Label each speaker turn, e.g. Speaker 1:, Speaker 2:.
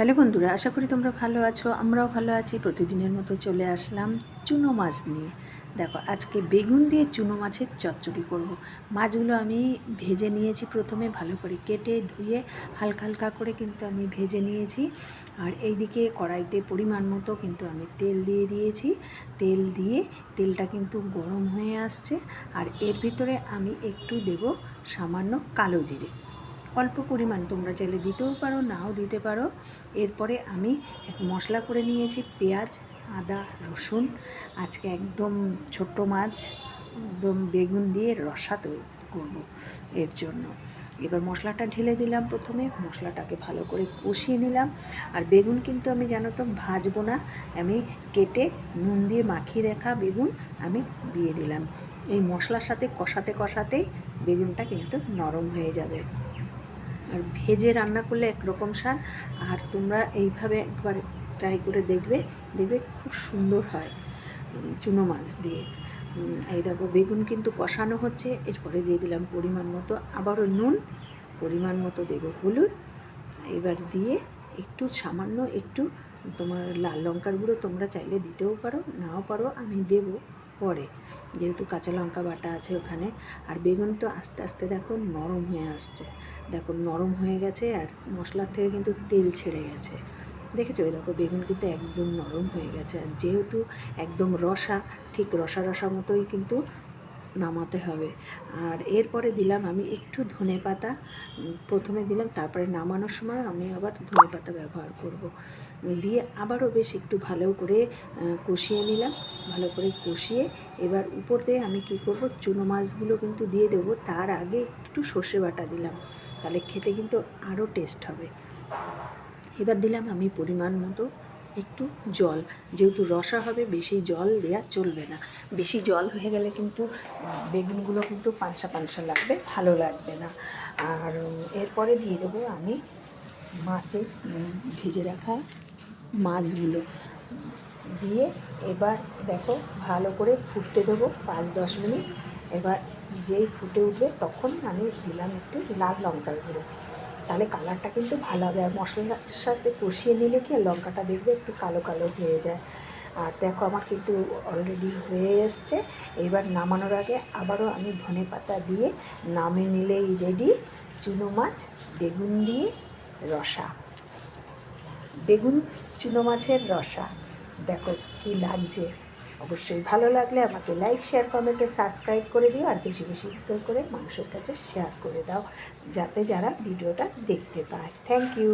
Speaker 1: Hello বন্ধুরা, আশা করি তোমরা ভালো আছো। আমরাও ভালো আছি। প্রতিদিনের মতো চলে আসলাম চুনো মাছ নিয়ে। দেখো, আজকে বেগুন দিয়ে চুনো মাছের চচ্চড়ি করব। মাছগুলো আমি ভেজে নিয়েছি, প্রথমে ভালো করে কেটে ধুয়ে হালকা হালকা করে কিন্তু আমি ভেজে নিয়েছি। আর এইদিকে কড়াইতে পরিমাণ মতো কিন্তু আমি তেল দিয়ে দিয়েছি। তেল দিয়ে তেলটা কিন্তু গরম হয়ে আসছে। আর এর ভিতরে আমি একটু দেব সামান্য কালো জিরে, অল্প পরিমাণ, তোমরা চাইলে দিতেও পারো, নাও দিতে পারো। এরপরে আমি এক মশলা করে নিয়েছি, পেঁয়াজ, আদা, রসুন। আজকে একদম ছোট্ট মাছ, একদম বেগুন দিয়ে রসা তৈরি করবো এর জন্য। এবার মশলাটা ঢেলে দিলাম। প্রথমে মশলাটাকে ভালো করে কষিয়ে নিলাম। আর বেগুন কিন্তু আমি জানো তো ভাজবো না, আমি কেটে নুন দিয়ে মাখিয়ে রাখা বেগুন আমি দিয়ে দিলাম। এই মশলার সাথে কষাতে কষাতেই বেগুনটা কিন্তু নরম হয়ে যাবে। আর ভেজে রান্না করলে একরকম স্বাদ, আর তোমরা এইভাবে একবার ট্রাই করে দেখবে, দেখবে খুব সুন্দর হয় চুনো মাছ দিয়ে। এই দেখো, বেগুন কিন্তু কষানো হচ্ছে। এরপরে দিয়ে দিলাম পরিমাণ মতো আবারও নুন, পরিমাণ মতো দেবো হলুদ। এবার দিয়ে একটু সামান্য একটু তোমার লাল লঙ্কার গুঁড়ো তোমরা চাইলে দিতেও পারো, নাও পারো, আমি দেবো পরে, যেহেতু কাঁচা লঙ্কা বাটা আছে ওখানে। আর বেগুন তো আস্তে আস্তে দেখো নরম হয়ে আসছে, দেখো নরম হয়ে গেছে। আর মশলার থেকে কিন্তু তেল ছেড়ে গেছে, দেখেছো? ওই দেখো বেগুন কিন্তু একদম নরম হয়ে গেছে। আর যেহেতু একদম রসা, ঠিক রসা রসা মতোই কিন্তু নামাতে হবে। আর এরপরে দিলাম আমি একটু ধনে পাতা, প্রথমে দিলাম, তারপরে নামানোর সময় আমি আবার ধনে পাতা ব্যবহার করব। দিয়ে আবারও বেশ একটু ভালো করে কষিয়ে নিলাম। ভালো করে কষিয়ে এবার উপর দিয়ে আমি কি করব, চুনো মাছগুলো কিন্তু দিয়ে দেবো। তার আগে একটু সর্ষে বাটা দিলাম, তাহলে খেতে কিন্তু আরও টেস্ট হবে। এবার দিলাম আমি পরিমাণ মতো একটু জল, যেহেতু রসা হবে বেশি জল দেওয়া চলবে না। বেশি জল হয়ে গেলে কিন্তু বেগুনগুলো কিন্তু পানসা পানসা লাগবে, ভালো লাগবে না। আর এরপরে দিয়ে দেবো আমি মাছের ভেজে রাখা মাছগুলো দিয়ে এবার দেখো ভালো করে ফুটতে দেবো 5-10 মিনিট। এবার যেই ফুটে উঠবে তখন আমি দিলাম একটু লাল লঙ্কার গুঁড়ো, তাহলে কালারটা কিন্তু ভালো হবে। আর মশলার সাথে কষিয়ে নিলে কি লঙ্কাটা দেখবে একটু কালো কালো হয়ে যায়। আর দেখো আমার কিন্তু অলরেডি হয়ে এসছে। এবার নামানোর আগে আবারও আমি ধনে পাতা দিয়ে নামিয়ে নিলেই রেডি চুনো মাছ বেগুন দিয়ে রসা। বেগুন চুনো মাছের রসা, দেখো কী লাগছে। অবশ্যই ভালো লাগলে আমাকে লাইক, শেয়ার, কমেন্টে সাবস্ক্রাইব করে দিও। আর বেশি বেশি করে মানুষের কাছে শেয়ার করে দাও, যাতে যারা ভিডিওটা দেখতে পায়। Thank you.